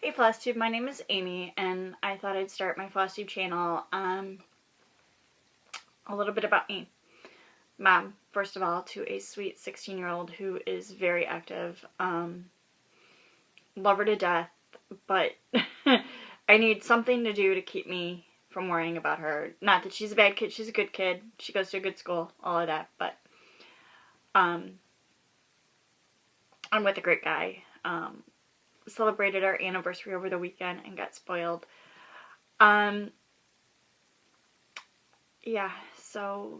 Hey FlossTube, my name is Amy, and I thought I'd start my FlossTube channel. A little bit about me. Mom, first of all, to a sweet 16-year-old who is very active. Love her to death, but I need something to do to keep me from worrying about her. Not that she's a bad kid, she's a good kid. She goes to a good school, all of that, but I'm with a great guy. Celebrated our anniversary over the weekend and got spoiled. Yeah, so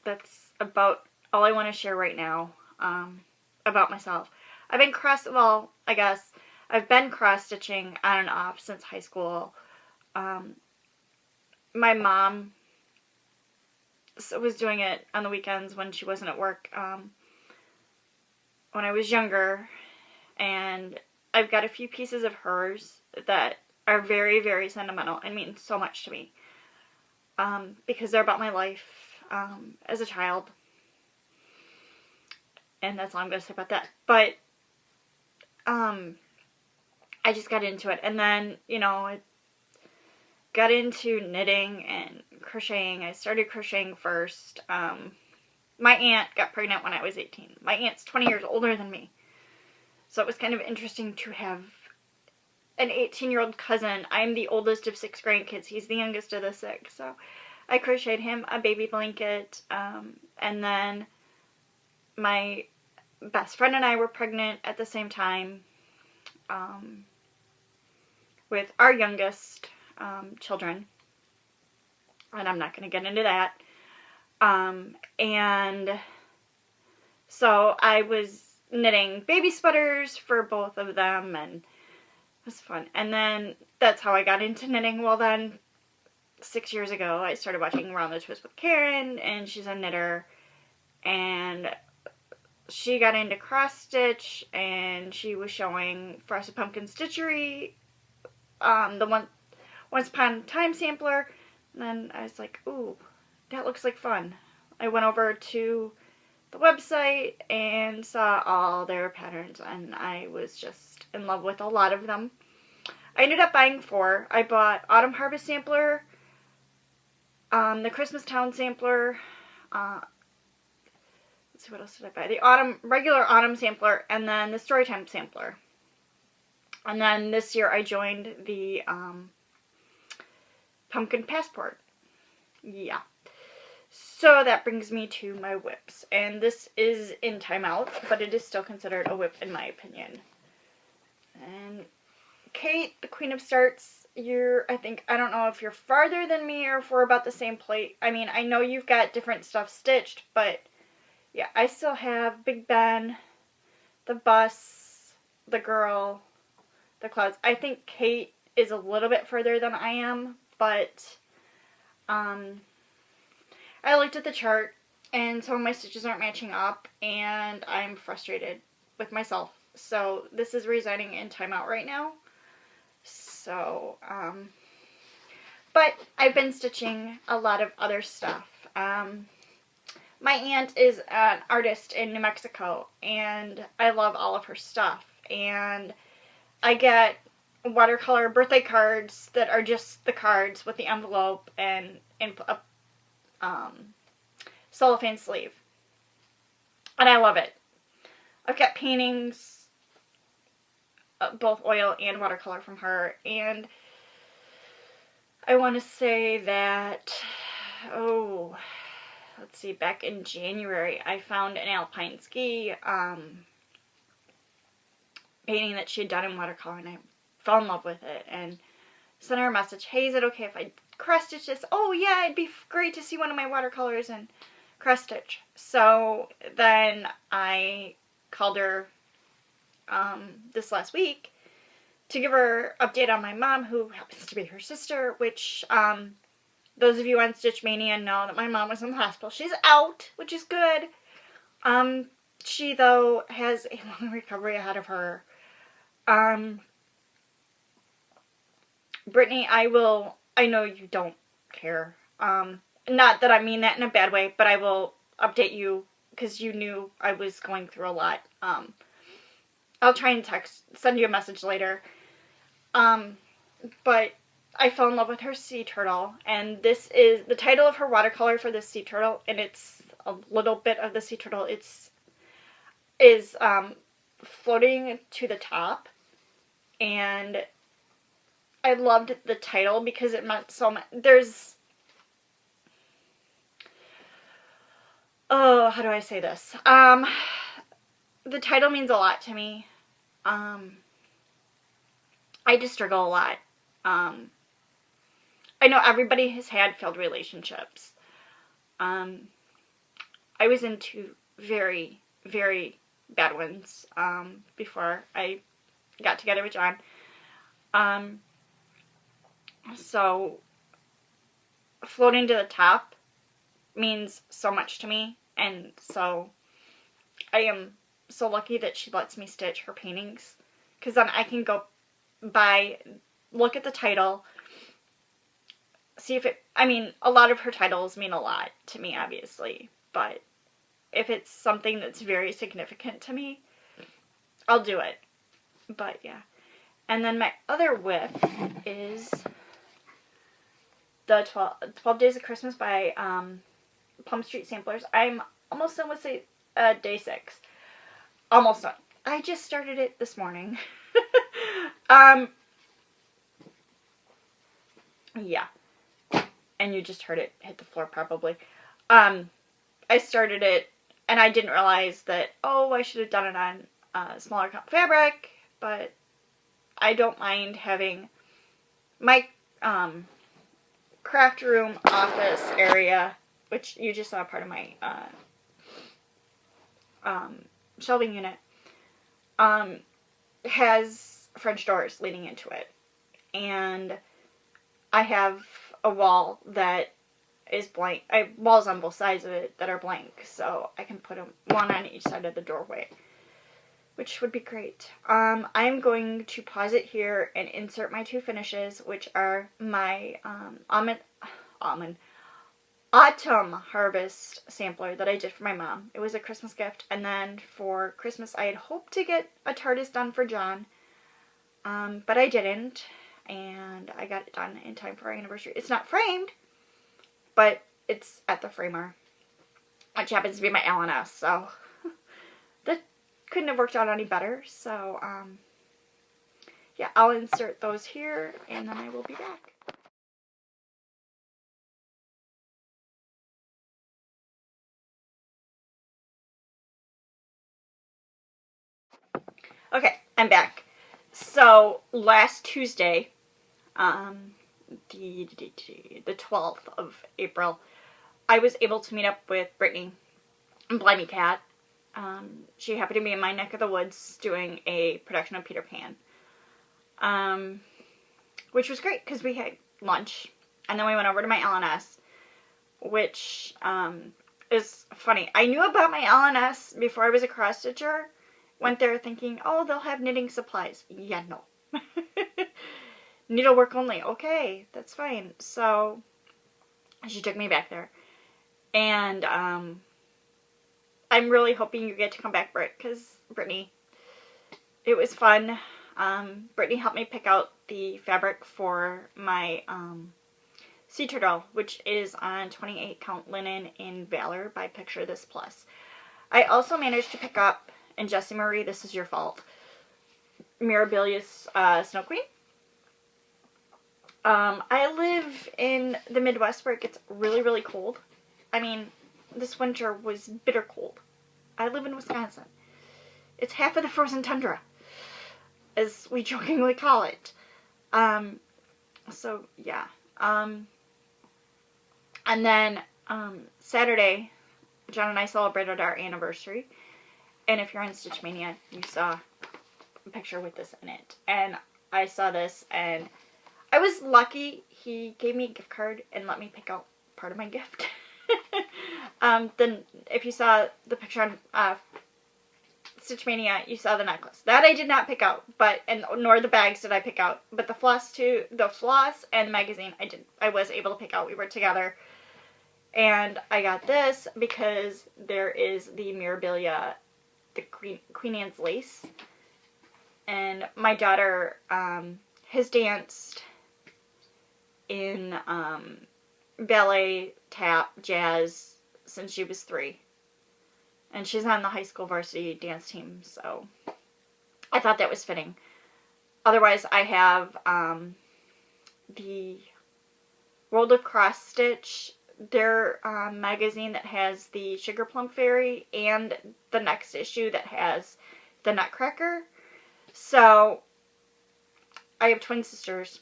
that's about all I want to share right now about myself. I've been cross-stitching on and off since high school. My mom was doing it on the weekends when she wasn't at work when I was younger, and I've got a few pieces of hers that are very, very sentimental and mean so much to me because they're about my life as a child, and that's all I'm going to say about that. But I just got into it, and then, I got into knitting and crocheting. I started crocheting first. My aunt got pregnant when I was 18. My aunt's 20 years older than me. So it was kind of interesting to have an 18-year-old cousin. I'm the oldest of 6 grandkids. He's the youngest of the 6. So I crocheted him a baby blanket. And then my best friend and I were pregnant at the same time with our youngest children. And I'm not going to get into that. And so I was knitting baby sweaters for both of them, and it was fun. And then that's how I got into knitting. Well, then 6 years ago I started watching Round the Twist with Karen, and she's a knitter, and she got into cross stitch, and she was showing Frosted Pumpkin Stitchery, the Once Upon a Time sampler, and then I was like, ooh, that looks like fun. I went over to the website and saw all their patterns, and I was just in love with a lot of them. I ended up buying 4. I bought Autumn Harvest sampler, the Christmas Town sampler, let's see, what else did I buy? The regular autumn sampler, and then the Storytime sampler. And then this year I joined the Pumpkin Passport. Yeah. So that brings me to my whips, and this is in timeout, but it is still considered a whip in my opinion. And Kate, the Queen of Starts, I don't know if you're farther than me or if we're about the same plate. I mean, I know you've got different stuff stitched, but yeah, I still have Big Ben, the bus, the girl, the clouds. I think Kate is a little bit further than I am, but I looked at the chart, and some of my stitches aren't matching up, and I'm frustrated with myself. So this is residing in timeout right now. So, but I've been stitching a lot of other stuff. My aunt is an artist in New Mexico, and I love all of her stuff. And I get watercolor birthday cards that are just the cards with the envelope and a cellophane sleeve, and I love it. I've got paintings, both oil and watercolor, from her, and I want to say that, let's see, back in January I found an alpine ski painting that she had done in watercolor, and I fell in love with it and sent her a message. Hey, is it okay if I cross stitch this? Oh yeah, it'd be great to see one of my watercolors and cross stitch. So then I called her this last week to give her an update on my mom, who happens to be her sister, which those of you on Stitch Mania know that my mom was in the hospital. She's out, which is good. She, though, has a long recovery ahead of her. Brittany, I know you don't care. Not that I mean that in a bad way, but I will update you because you knew I was going through a lot. I'll try and send you a message later. But I fell in love with her sea turtle, and this is the title of her watercolor for this sea turtle, and it's a little bit of the sea turtle. Is floating to the top, and I loved the title because it meant so much. Oh, how do I say this? The title means a lot to me. I just struggle a lot. I know everybody has had failed relationships. I was in two very, very bad ones before I got together with John. So floating to the top means so much to me, and so I am so lucky that she lets me stitch her paintings, because then I can go look at the title, see if a lot of her titles mean a lot to me, obviously, but if it's something that's very significant to me, I'll do it. But yeah. And then my other whip is the 12 Days of Christmas by Plum Street Samplers. I'm almost done with day 6. Almost done. I just started it this morning. Yeah. And you just heard it hit the floor probably. I started it and I didn't realize that, I should have done it on smaller count fabric, but I don't mind having my craft room office area, which you just saw part of my shelving unit, has French doors leading into it, and I have a wall that is blank. I have walls on both sides of it that are blank, so I can put one on each side of the doorway, which would be great. I'm going to pause it here and insert my 2 finishes, which are my Autumn Harvest sampler that I did for my mom. It was a Christmas gift, and then for Christmas I had hoped to get a Tardis done for John, but I didn't, and I got it done in time for our anniversary. It's not framed, but it's at the framer, which happens to be my L&S, so that couldn't have worked out any better. So yeah, I'll insert those here, and then I will be back. Okay, I'm back. So last Tuesday, the 12th of April, I was able to meet up with Brittany and Blimey Cat. She happened to be in my neck of the woods doing a production of Peter Pan, which was great because we had lunch, and then we went over to my L&S, which is funny. I knew about my L&S before I was a cross stitcher. Went there thinking, oh, they'll have knitting supplies. Yeah, no. Needlework only. Okay, that's fine. So she took me back there. And I'm really hoping you get to come back, Brittany. It was fun. Brittany helped me pick out the fabric for my sea turtle, which is on 28 count linen in Valor by Picture This Plus. I also managed to pick up, and Jessie Marie, this is your fault, Miribilia's Snow Queen. I live in the Midwest where it gets really, really cold. I mean, this winter was bitter cold. I live in Wisconsin. It's half of the frozen tundra, as we jokingly call it. So, yeah. And then, Saturday, John and I celebrated our anniversary. And if you're on Stitch Mania, you saw a picture with this in it. And I saw this, and I was lucky. He gave me a gift card and let me pick out part of my gift. Then, if you saw the picture on Stitch Mania, you saw the necklace. That I did not pick out, nor the bags did I pick out. But the floss and the magazine, I was able to pick out. We were together. And I got this because there is the Miribilia, the Queen Anne's lace, and my daughter has danced in ballet, tap, jazz since she was 3. And she's on the high school varsity dance team, so I thought that was fitting. Otherwise, I have the World of Cross Stitch, their magazine that has the Sugar Plum Fairy, and the next issue that has the Nutcracker. So I have twin sisters,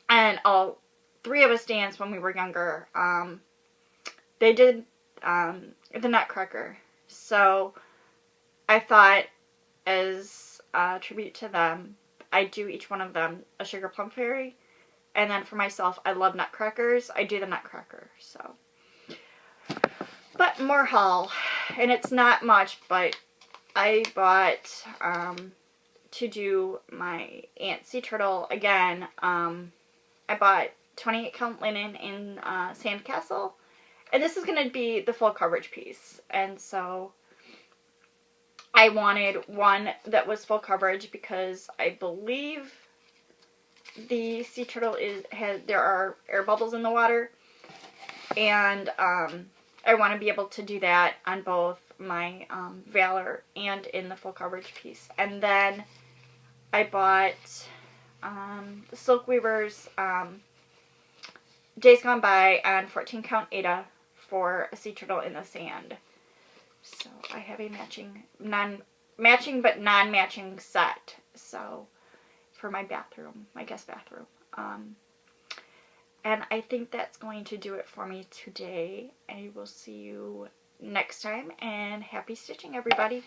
and all 3 of us danced when we were younger. They did the Nutcracker, so I thought, as a tribute to them, I'd do each one of them a Sugar Plum Fairy, and then for myself, I love Nutcrackers. I do the Nutcracker, so. But more haul, and it's not much, but I bought, to do my Aunt Sea Turtle again, I bought 28 count linen in Sandcastle, and this is going to be the full coverage piece, and so I wanted one that was full coverage because I believe the Sea Turtle there are air bubbles in the water, and I want to be able to do that on both my Valor and in the full coverage piece. And then I bought the Silk Weavers Days Gone By on 14 count Ada for a Sea Turtle in the Sand. So I have a matching but non-matching set. So for my bathroom, my guest bathroom. And I think that's going to do it for me today. I will see you next time, and happy stitching, everybody.